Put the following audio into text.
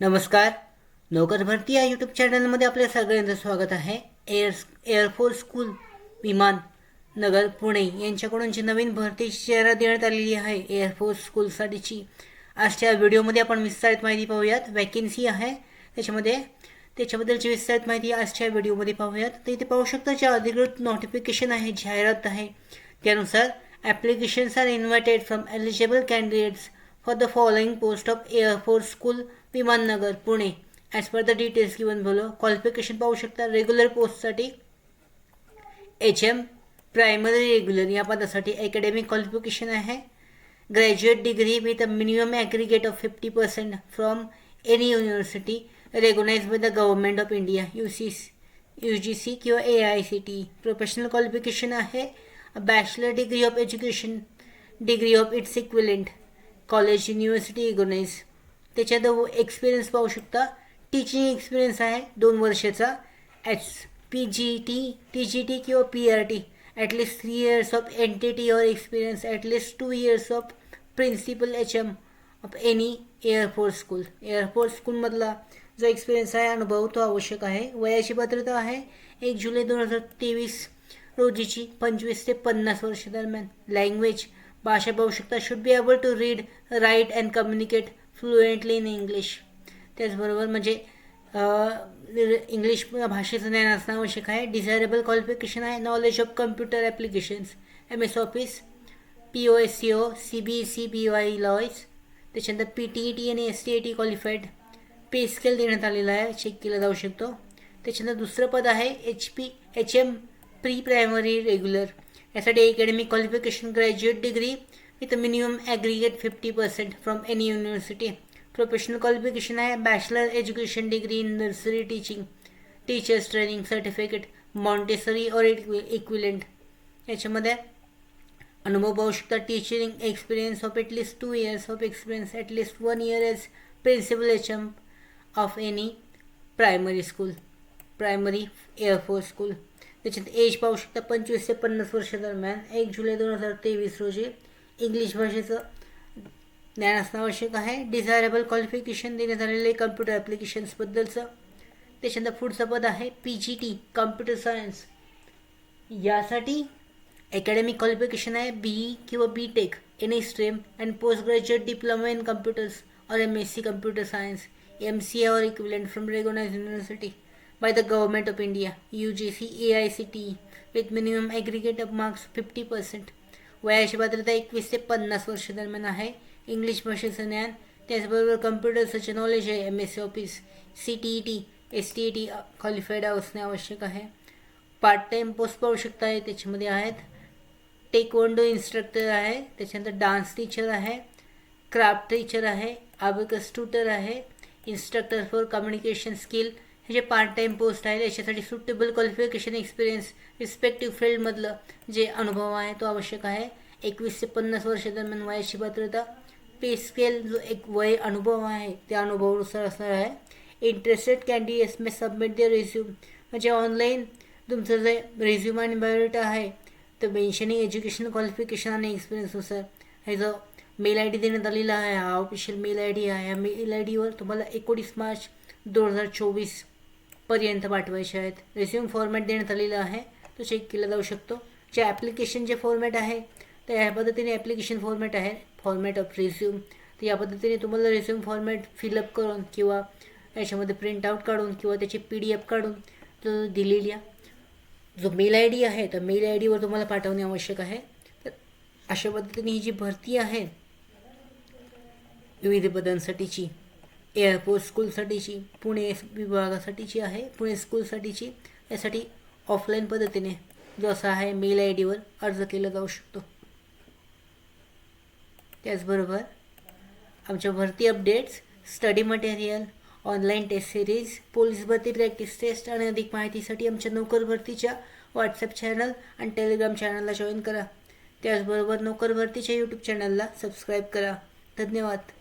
नमस्कार. नौकर भरती या यूट्यूब चॅनलमध्ये आपल्या सगळ्यांचं स्वागत आहे. एअरफोर्स स्कूल विमान नगर पुणे यांच्याकडून जी नवीन भरतीची जाहिरात देण्यात आलेली आहे एअरफोर्स स्कूलसाठीची, आजच्या व्हिडिओमध्ये आपण विस्तारित माहिती पाहूयात. वॅकेन्सी आहे त्याच्याबद्दलची विस्तारित माहिती आजच्या व्हिडिओमध्ये पाहूयात. तर इथे पाहू शकता जे अधिकृत नोटिफिकेशन आहे, जाहिरात आहे, त्यानुसार applications are invited from eligible candidates for the following post of air force school Viman Nagar Pune as per the details given below. Qualification पाहू शकता. रेग्युलर पोस्टसाठी HM प्रायमरी रेग्युलर या पदासाठी अकॅडमिक क्वालिफिकेशन आहे. Graduate degree with a minimum aggregate of 50% from any university recognised by the government of India UGC किंवा AICTE. Professional qualification आहे bachelor degree of education, degree of its equivalent college university recognise. त्याच्यात experience पाहू शकता. Teaching experience आहे 2 वर्षाचा. PGT, TGT किंवा PRT at least 3 years of NTT और experience at least 2 years of principal HM of any air force school. एअरफोर्स स्कूलमधला जो एक्सपिरियन्स आहे, अनुभव, तो आवश्यक आहे. वयाची पात्रता आहे 1 जुलै 2023 रोजीची 25 ते 50 वर्ष दरम्यान. लँग्वेज भाषा पाहू शकता. Should be able to read, write and communicate fluently in English. त्याचबरोबर म्हणजे इंग्लिश भाषेचं ज्ञान असणं आवश्यक आहे. डिझायरेबल क्वालिफिकेशन आहे knowledge of computer applications, MS office, POSCO, CBC, BY laws. त्याच्यानंतर PTET आणि STAT क्वालिफाईड. पे स्केल देण्यात आलेला आहे, चेक केला जाऊ शकतो. त्याच्यानंतर दुसरं पद आहे HM प्री प्रायमरी रेग्युलर. यासाठी academic qualification graduate degree with minimum aggregate 50% from any university. Professional qualification आहे bachelor education degree in nursery teaching, teachers training certificate, Montessori और इक्विलेंट. याच्यामध्ये अनुभव पाहू शकता. Teaching experience of at least 2 years of experience, at least 1 year as principal HM of any primary school, primary air force school. त्याच्यात age पाहू शकता 25 ते 50 वर्ष दरम्यान. 1 जुलै 2023 रोजी इंग्लिश भाषेचं ज्ञान असणं आवश्यक आहे. डिझायरेबल क्वालिफिकेशन देण्यात आलेले कम्प्युटर ॲप्लिकेशन्सबद्दलचं. त्याच्यानंतर पुढचं पद आहे PGT कम्प्युटर सायन्स. यासाठी अकॅडमिक क्वालिफिकेशन आहे BE किंवा BTech any stream and post graduate diploma in computers और MSc कम्प्युटर सायन्स, MCA और equivalent from recognised university by the government of India UGC AICTE with minimum aggregate of marks 50%. वयाची पात्रता 21 ते 50 वर्ष दरम्यान आहे. इंग्लिश भाषेचं ज्ञान, त्याचबरोबर कम्प्युटरचं नॉलेज आहे MS office, CTET STAT qualified असणे आवश्यक आहे. पार्ट टाईम पोस्ट पाहू शकता आहे. त्याच्यामध्ये आहेत टेक्वॉन्डो इन्स्ट्रक्टर आहे, त्याच्यानंतर डान्स टीचर आहे, क्राफ्ट टीचर आहे, अबॅकस ट्यूटर आहे, इन्स्ट्रक्टर फॉर कम्युनिकेशन स्किल. हे जे पार्ट टाईम पोस्ट आहे याच्यासाठी सुटेबल क्वालिफिकेशन एक्सपिरियन्स रिस्पेक्टिव्ह फील्डमधलं जे अनुभव आहे तो आवश्यक आहे. 21 ते 50 वर्ष दरम्यान वयाची पात्रता. पे स्केल जो एक वय अनुभव आहे त्या अनुभवानुसार असणार आहे. Interested candidates may submit the resume. म्हणजे ऑनलाईन तुमचं जे रिझ्यूम आणि बायोडेटा आहे तर मेन्शनिंग एज्युकेशन क्वालिफिकेशन आणि एक्सपिरियन्सनुसार हे जो मेल ID देण्यात आलेला आहे, हा ऑफिशियल मेल ID आहे. या मेल IDवर तुम्हाला 19 मार्च 2024 पर्यंत पाठवायचे आहेत. रिझ्यूम फॉर्मॅट देण्यात आलेला आहे, तो चेक केला जाऊ शकतो. जे ॲप्लिकेशन जे फॉर्मॅट आहे तर ह्या पद्धतीने ॲप्लिकेशन फॉर्मॅट आहे, फॉर्मॅट ऑफ रिझ्यूम. तर या पद्धतीने तुम्हाला रिझ्यूम फॉर्मॅट फिलअप करून किंवा याच्यामध्ये प्रिंट आऊट काढून किंवा त्याची PDF काढून तो दिलेल्या जो मेल ID आहे तर मेल IDवर तुम्हाला पाठवणे आवश्यक आहे. तर अशा पद्धतीने ही जी भरती आहे विविध पदांसाठीची एअरफोर्स स्कूलसाठीची, पुणे विभागासाठीची आहे, पुणे स्कूलसाठीची, यासाठी ऑफलाईन पद्धतीने जो असा आहे मेल IDवर अर्ज केला जाऊ शकतो. त्याचबरोबर आमच्या भरती updates, study material, online test series, police भरती प्रॅक्टिस टेस्ट आणि अधिक माहितीसाठी आमच्या नोकर भरतीच्या व्हॉट्सॲप चॅनल आणि टेलिग्राम चॅनलला जॉईन करा. त्याचबरोबर नोकर भरतीच्या यूट्यूब चॅनलला सबस्क्राईब करा. धन्यवाद.